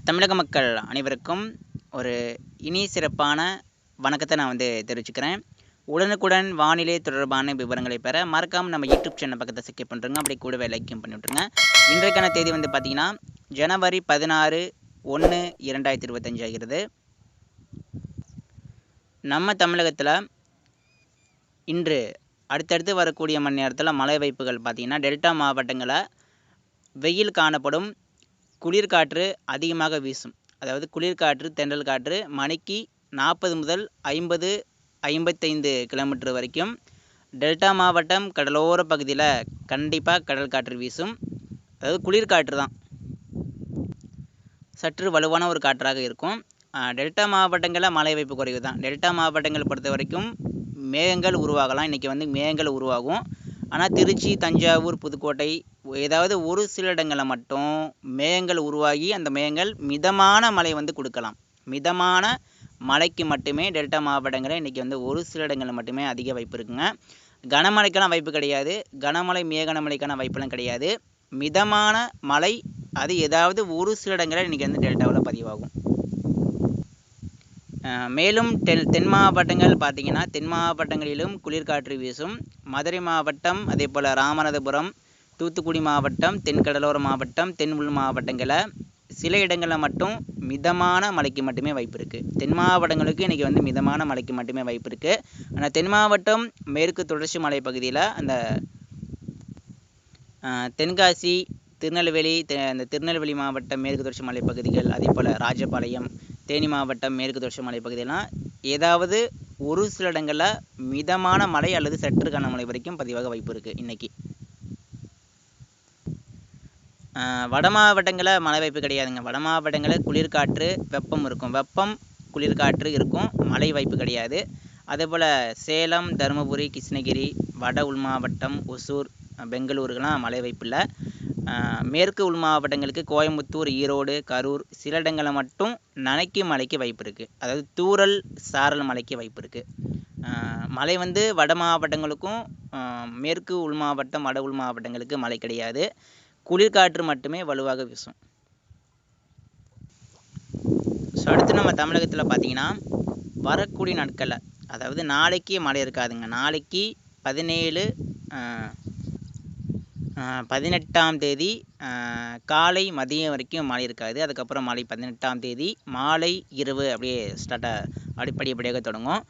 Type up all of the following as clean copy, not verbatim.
தமிழக மக்கள் அனைவருக்கும் ஒரு இனி சிறப்பான வணக்கத்தை நான் தெரிவிச்சுக்கிறேன். உடனுக்குடன் வானிலை தொடர்பான விவரங்களை பெற மறக்காமல் நம்ம யூடியூப் சேனல் பக்கத்தை சப்ஸ்கிரைப் பண்ணுறங்க. அப்படி கூடவே லைக்கும் பண்ணி விட்ருங்க. இன்றைக்கான தேதி பார்த்தீங்கன்னா ஜனவரி 16/1/2025 ஆகிறது. நம்ம தமிழகத்தில் இன்று அடுத்தடுத்து வரக்கூடிய மணி நேரத்தில் மழை வாய்ப்புகள் பார்த்தீங்கன்னா டெல்டா மாவட்டங்களில் வெயில் காணப்படும், குளிர்காற்று அதிகமாக வீசும். அதாவது குளிர்காற்று, தென்றல் காற்று மணிக்கு 40 முதல் 50-55 கிலோமீட்டர் வரைக்கும் டெல்டா மாவட்டம் கடலோர பகுதியில் கண்டிப்பாக கடல் காற்று வீசும். அதாவது குளிர்காற்று தான், சற்று வலுவான ஒரு காற்றாக இருக்கும். டெல்டா மாவட்டங்களில் மழை வாய்ப்பு குறைவு தான். டெல்டா மாவட்டங்களை பொறுத்த வரைக்கும் மேகங்கள் உருவாகலாம். இன்றைக்கி மேகங்கள் உருவாகும். ஆனால் திருச்சி, தஞ்சாவூர், புதுக்கோட்டை ஏதாவது ஒரு சில இடங்களில் மட்டும் மேகங்கள் உருவாகி அந்த மேகங்கள் மிதமான மழை கொடுக்கலாம். மிதமான மழைக்கு மட்டுமே டெல்டா மாவட்டங்களில் இன்றைக்கி ஒரு சில இடங்களில் மட்டுமே அதிக வாய்ப்பு இருக்குங்க. கனமழைக்கான வாய்ப்பு கிடையாது. கனமழை மேகனமழைக்கான வாய்ப்பெல்லாம் கிடையாது. மிதமான மழை அது ஏதாவது ஒரு சில இடங்களில் இன்றைக்கி டெல்டாவில் பதிவாகும். மேலும் தென் மாவட்டங்கள் பார்த்திங்கன்னா தென் மாவட்டங்களிலும் குளிர்காற்று வீசும். மதுரை மாவட்டம், அதே போல் ராமநாதபுரம், தூத்துக்குடி மாவட்டம், தென்கடலோர மாவட்டம், தென் உள் மாவட்டங்களில் சில இடங்களில் மட்டும் மிதமான மழைக்கு மட்டுமே வாய்ப்பு இருக்குது. தென் மாவட்டங்களுக்கு இன்றைக்கி மிதமான மழைக்கு மட்டுமே வாய்ப்பு இருக்குது. ஆனால் தென் மாவட்டம் மேற்கு தொடர்ச்சி மலை பகுதியில் அந்த தென்காசி, திருநெல்வேலி, அந்த திருநெல்வேலி மாவட்டம் மேற்கு தொடர்ச்சி மலை பகுதிகள், அதே போல் ராஜபாளையம், தேனி மாவட்டம் மேற்கு தொடர்ச்சி மலை பகுதியெல்லாம் ஏதாவது ஒரு சில இடங்களில் மிதமான மழை அல்லது சற்று கனமழை வரைக்கும் பதிவாக வாய்ப்பு இருக்குது. இன்றைக்கி வட மாவட்டங்களில் மழை வாய்ப்பு கிடையாதுங்க. வட மாவட்டங்களில் குளிர்காற்று, வெப்பம் இருக்கும். வெப்பம், குளிர்காற்று இருக்கும், மழை வாய்ப்பு கிடையாது. அதே போல் சேலம், தருமபுரி, கிருஷ்ணகிரி, வட உள் மாவட்டம், ஒசூர், பெங்களூருக்கெல்லாம் மழை வாய்ப்பு இல்லை. மேற்கு உள் மாவட்டங்களுக்கு கோயம்புத்தூர், ஈரோடு, கரூர் சில இடங்களில் மட்டும் நனைக்கும் மழைக்கு வாய்ப்பு இருக்குது. அதாவது தூறல் சாரல் மழைக்கு வாய்ப்பு இருக்குது. மழை வட மாவட்டங்களுக்கும் மேற்கு உள் மாவட்டம், வட உள் மாவட்டங்களுக்கு மழை கிடையாது. குளிர்காற்று மட்டுமே வலுவாக வீசும். ஸோ அடுத்து நம்ம தமிழகத்தில் பார்த்திங்கன்னா வரக்கூடிய நாட்களில், அதாவது நாளைக்கு மழை இருக்காதுங்க. நாளைக்கு 18ஆம் தேதி காலை மதியம் வரைக்கும் மழை இருக்காது. அதுக்கப்புறம் மழை 18ஆம் தேதி மாலை இரவு அப்படியே படிப்படியாக தொடங்கும்.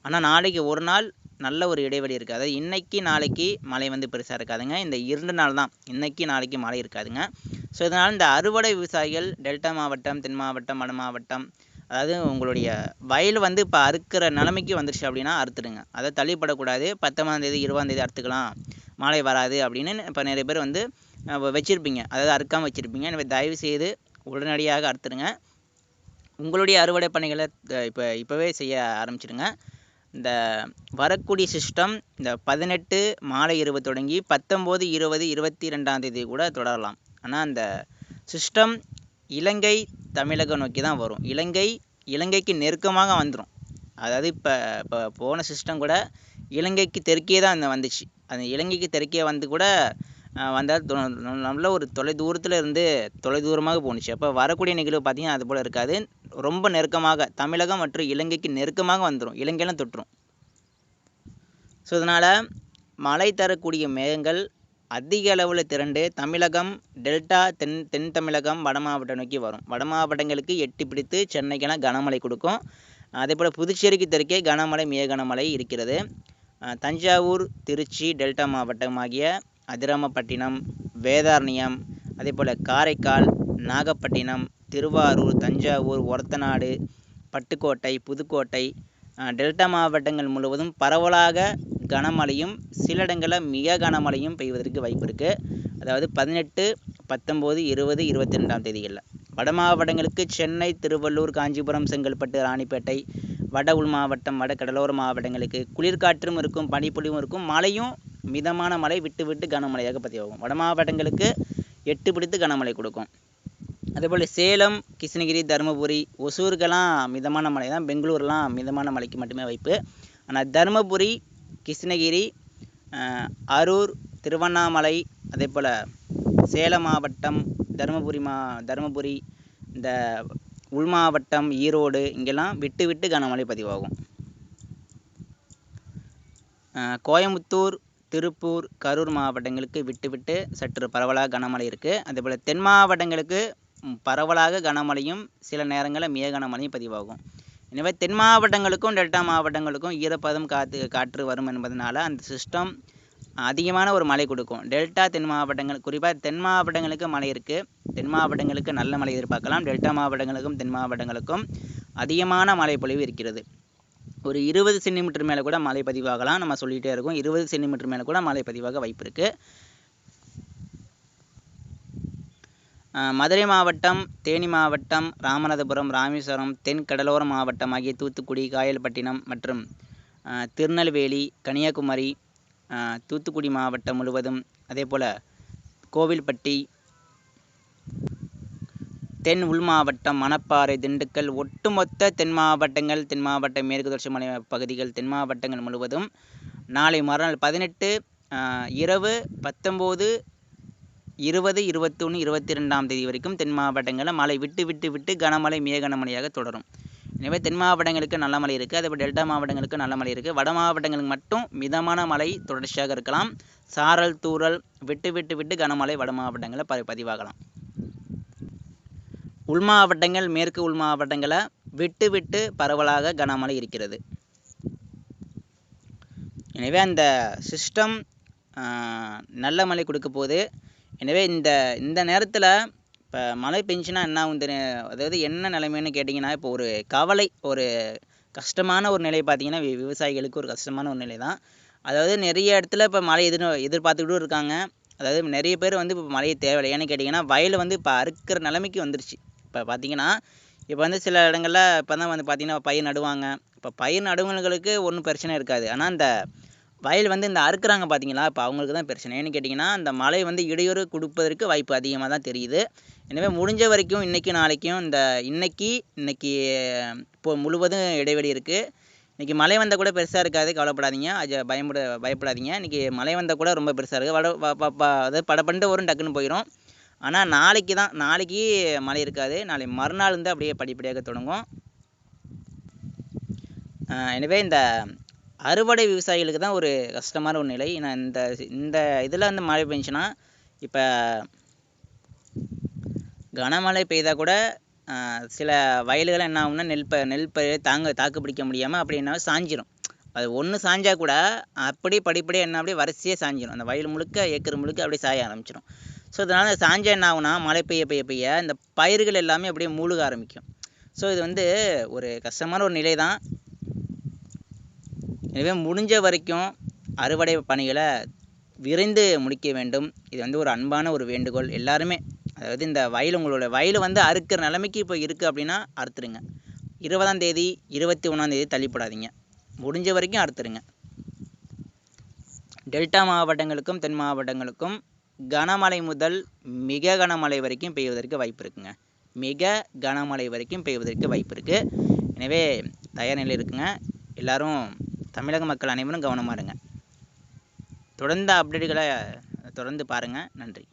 ஆனால் நாளைக்கு ஒரு நாள் நல்ல ஒரு இடைவெளி இருக்குது. அதாவது இன்றைக்கி நாளைக்கு மழை பெருசாக இருக்காதுங்க. இந்த 2 நாள் தான், இன்றைக்கி நாளைக்கு மழை இருக்காதுங்க. ஸோ இதனால் இந்த அறுவடை விவசாயிகள் டெல்டா மாவட்டம், தென் மாவட்டம், வட மாவட்டம், அதாவது உங்களுடைய வயல் இப்போ அறுக்கிற நிலைமைக்கு வந்துருச்சு அப்படின்னா அறுத்துடுங்க. அதை தள்ளிப்படக்கூடாது. 19ஆம் தேதி 20ஆம் தேதி அறுத்துக்கலாம், மழை வராது அப்படின்னு இப்போ நிறைய பேர் வச்சுருப்பீங்க. அதாவது அறுக்காமல் வச்சுருப்பீங்க. எனவே தயவு செய்து உடனடியாக அறுத்துடுங்க. உங்களுடைய அறுவடை பணிகளை இப்போவே செய்ய ஆரம்பிச்சிடுங்க. இந்த வரக்கூடிய சிஸ்டம் இந்த 18 மாலை இரவு தொடங்கி 19, 20, 22ஆம் தேதி கூட தொடரலாம். ஆனால் அந்த சிஸ்டம் இலங்கை, தமிழகம் நோக்கி தான் வரும். இலங்கைக்கு நெருக்கமாக வந்துடும். அதாவது இப்போ போன சிஸ்டம் கூட இலங்கைக்கு தெற்கே தான் வந்துச்சு. அந்த இலங்கைக்கு தெற்கே கூட வந்தால் நல்ல ஒரு தொலைதூரமாக போணுச்சு. அப்போ வரக்கூடிய நிகழ்வு பார்த்திங்கன்னா அது போல் இருக்காது. ரொம்ப நெருக்கமாக தமிழகம் மற்றும் இலங்கைக்கு நெருக்கமாக வந்துடும், இலங்கையெல்லாம் தொற்றும். ஸோ இதனால் மழை தரக்கூடிய மேகங்கள் அதிக அளவில் திரண்டு தமிழகம், டெல்டா, தென் தமிழகம், வட மாவட்டம் நோக்கி வரும். வட மாவட்டங்களுக்கு எட்டி பிடித்து சென்னைக்கெல்லாம் கனமழை கொடுக்கும். அதே போல் புதுச்சேரிக்கு தெற்கே கனமழை, மேகனமழை இருக்கிறது. தஞ்சாவூர், திருச்சி, டெல்டா மாவட்டம் ஆகிய அதிராமப்பட்டினம், வேதாரண்யம், அதே போல் காரைக்கால், நாகப்பட்டினம், திருவாரூர், தஞ்சாவூர், ஒரத்தநாடு, பட்டுக்கோட்டை, புதுக்கோட்டை டெல்டா மாவட்டங்கள் முழுவதும் பரவலாக கனமழையும் சில இடங்களில் மிக கனமழையும் பெய்வதற்கு வாய்ப்பு இருக்குது. அதாவது 18, 19, 20, 22ஆம் தேதிகளில் வட மாவட்டங்களுக்கு சென்னை, திருவள்ளூர், காஞ்சிபுரம், செங்கல்பட்டு, ராணிப்பேட்டை, வட உள் மாவட்டம், வட கடலோர மாவட்டங்களுக்கு குளிர்காற்றும் இருக்கும், பனிப்பொழிவும் இருக்கும், மழையும் மிதமான மழை விட்டு விட்டு கனமழையாக பதிவாகும். வட மாவட்டங்களுக்கு எட்டு பிடித்து கனமழை கொடுக்கும். அதேபோல் சேலம், கிருஷ்ணகிரி, தருமபுரி, ஒசூருக்கெல்லாம் மிதமான மழை தான். பெங்களூர்லாம் மிதமான மழைக்கு மட்டுமே வாய்ப்பு. ஆனால் தருமபுரி, கிருஷ்ணகிரி, அரூர், திருவண்ணாமலை, அதே போல் சேலம் மாவட்டம், தருமபுரி, இந்த உள் மாவட்டம் ஈரோடு இங்கெல்லாம் விட்டு விட்டு கனமழை பதிவாகும். கோயம்புத்தூர், திருப்பூர், கரூர் மாவட்டங்களுக்கு விட்டு விட்டு சற்று பரவலாக கனமழை இருக்குது. அதேபோல் தென் மாவட்டங்களுக்கு பரவலாக கனமழையும் சில நேரங்களில் மிக கனமழையும் பதிவாகும். எனவே தென் மாவட்டங்களுக்கும் டெல்டா மாவட்டங்களுக்கும் ஈரப்பதம் காற்று வரும் என்பதனால அந்த சிஸ்டம் அதிகமான ஒரு மழை கொடுக்கும். டெல்டா தென் மாவட்டங்கள், குறிப்பாக தென் மாவட்டங்களுக்கு மழை இருக்குது. தென் மாவட்டங்களுக்கு நல்ல மழை எதிர்பார்க்கலாம். டெல்டா மாவட்டங்களுக்கும் தென் மாவட்டங்களுக்கும் அதிகமான மழை பொழிவு இருக்கிறது. ஒரு 20 சென்டிமீட்டர் மேலே கூட மழை பதிவாகலாம். நம்ம சொல்லிகிட்டே இருக்கோம், 20 சென்டிமீட்டர் மேலே கூட மழை பதிவாக வாய்ப்பு இருக்குது. மதுரை மாவட்டம், தேனி மாவட்டம், ராமநாதபுரம், ராமேஸ்வரம், தென் கடலோர மாவட்டம் ஆகிய தூத்துக்குடி, காயல்பட்டினம் மற்றும் திருநெல்வேலி, கன்னியாகுமரி, தூத்துக்குடி மாவட்டம் முழுவதும், அதே போல் கோவில்பட்டி, தென் உள் மாவட்டம், மணப்பாறை, திண்டுக்கல், ஒட்டுமொத்த தென் மாவட்டங்கள், தென் மாவட்ட மேற்கு தொடர்ச்சி மலை பகுதிகள், தென் மாவட்டங்கள் முழுவதும் நாளை மறுநாள் 18 இரவு 19, 20, 21, 22ஆம் தேதி வரைக்கும் தென் மாவட்டங்களில் மழை விட்டு விட்டு விட்டு கனமழை மிக கனமழையாக தொடரும். எனவே தென் மாவட்டங்களுக்கு நல்ல மழை இருக்குது. அதேபோல் டெல்டா மாவட்டங்களுக்கு நல்ல மழை இருக்குது. வட மாவட்டங்களுக்கு மட்டும் மிதமான மழை தொடர்ச்சியாக இருக்கலாம். சாரல் தூறல் விட்டு விட்டு விட்டு கனமழை வட மாவட்டங்களில் பதிவாகலாம். உள் மாவட்டங்கள், மேற்கு உள் மாவட்டங்களில் விட்டு விட்டு பரவலாக கனமழை இருக்கிறது. எனவே அந்த சிஸ்டம் நல்ல மழை கொடுக்க போகுது. எனவே இந்த நேரத்தில் இப்போ மழை பெஞ்சுன்னா என்ன ஆகும், அதாவது என்ன நிலைமைன்னு கேட்டிங்கன்னா, இப்போ ஒரு கவலை, ஒரு கஷ்டமான ஒரு நிலை பார்த்தீங்கன்னா விவசாயிகளுக்கு ஒரு கஷ்டமான ஒரு நிலை தான். அதாவது நிறைய இடத்துல இப்போ மழை எதிர்பார்த்துக்கிட்டும் இருக்காங்க. அதாவது நிறைய பேர் வந்து இப்போ மழையை தேவையில்லை. ஏன்னு கேட்டிங்கன்னா வயல் வந்து இப்போ அறுக்கிற நிலைமைக்கு வந்துருச்சு. இப்போ பார்த்தீங்கன்னா இப்போ வந்து சில இடங்களில் இப்போ தான் வந்து பார்த்தீங்கன்னா பயிர் நடுவாங்க. இப்போ பயிர் நடுவங்களுக்கு ஒன்றும் பிரச்சனை இருக்காது. ஆனால் இந்த வயல் வந்து இந்த அறுக்குறாங்க பார்த்தீங்களா, இப்போ அவங்களுக்கு தான் பிரச்சனை. ஏன்னு கேட்டிங்கன்னா அந்த மழை வந்து இடையூறு கொடுப்பதற்கு வாய்ப்பு அதிகமாக தான் தெரியுது. எனவே முடிஞ்ச வரைக்கும் இன்றைக்கும் நாளைக்கும் இன்னைக்கு இப்போ முழுவதும் இடைவெளி இருக்குது. இன்றைக்கி மழை வந்தால் கூட பெருசாக இருக்காது, கவலைப்படாதீங்க. அது பயப்படாதீங்க. இன்றைக்கி மழை வந்தால் கூட ரொம்ப பெருசாக இருக்குது, அதாவது படப்பண்டு வரும், டக்குன்னு போயிடும். ஆனால் நாளைக்கு மழை இருக்காது. நாளை மறுநாள் வந்து அப்படியே படிப்படியாக தொடங்கும். எனவே இந்த அறுவடை விவசாயிகளுக்கு தான் ஒரு கஷ்டமான ஒரு நிலை. ஏன்னா இந்த இதில் வந்து மழை பெஞ்சுன்னா இப்போ கனமழை பெய்தால் கூட சில வயல்கள் என்ன ஆகும்னா நெல் பயிர் தாக்கு பிடிக்க முடியாமல் அப்படின்னா சாஞ்சிரும். அது ஒன்று சாஞ்சா கூட அப்படியே படிப்படியாக என்ன அப்படியே வரிசையாக சாஞ்சிரும். அந்த வயல் முழுக்க, ஏக்கர் முழுக்க அப்படியே சாய ஆரம்பிச்சிடும். ஸோ இதனால் சாஞ்சா என்ன ஆகுனா, மழை பெய்ய இந்த பயிர்கள் எல்லாமே அப்படியே மூழ்க ஆரம்பிக்கும். ஸோ இது வந்து ஒரு கஷ்டமான ஒரு நிலை தான். எனவே முடிஞ்ச வரைக்கும் அறுவடை பணிகளை விரைந்து முடிக்க வேண்டும். இது வந்து ஒரு அன்பான ஒரு வேண்டுகோள் எல்லாருமே. அதாவது இந்த உங்களோட வயல் வந்து அறுக்கிற நிலைமைக்கு இப்போ இருக்குது அப்படின்னா அறுத்துருங்க. 20ஆம் தேதி 21ஆம் தேதி தள்ளிப்படாதீங்க. முடிஞ்ச வரைக்கும் அறுத்துருங்க. டெல்டா மாவட்டங்களுக்கும் தென் மாவட்டங்களுக்கும் கனமழை முதல் மிக கனமழை வரைக்கும் பெய்வதற்கு வாய்ப்பு இருக்குங்க. மிக கனமழை வரைக்கும் பெய்வதற்கு வாய்ப்பு இருக்குது. எனவே தயார் நிலையில் இருக்குங்க. எல்லாரும் தமிழக மக்கள் அனைவரும் கவனமாக இருங்க. தொடர்ந்து அப்டேட்டுகளை தொடர்ந்து பாருங்கள். நன்றி.